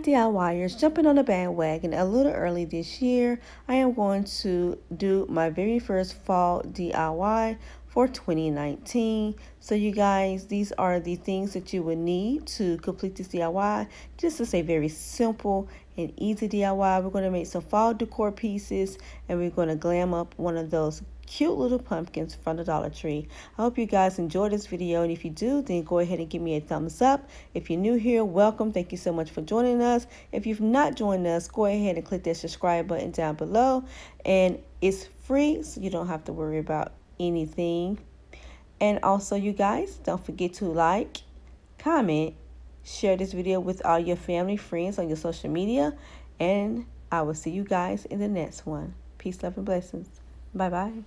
DIYers, jumping on the bandwagon a little early this year. I am going to do my very first fall DIY for 2019. So you guys, these are the things that you will need to complete this DIY. This is a very simple and easy DIY. We're going to make some fall decor pieces, and we're going to glam up one of those cute little pumpkins from the Dollar Tree. I hope you guys enjoyed this video, and if you do, then go ahead and give me a thumbs up. If you're new here, welcome. Thank you so much for joining us. If you've not joined us, go ahead and click that subscribe button down below, and it's free, so you don't have to worry about anything. And also, you guys, don't forget to like, comment, share this video with all your family, friends on your social media, and I will see you guys in the next one. Peace, love, and blessings. Bye-bye.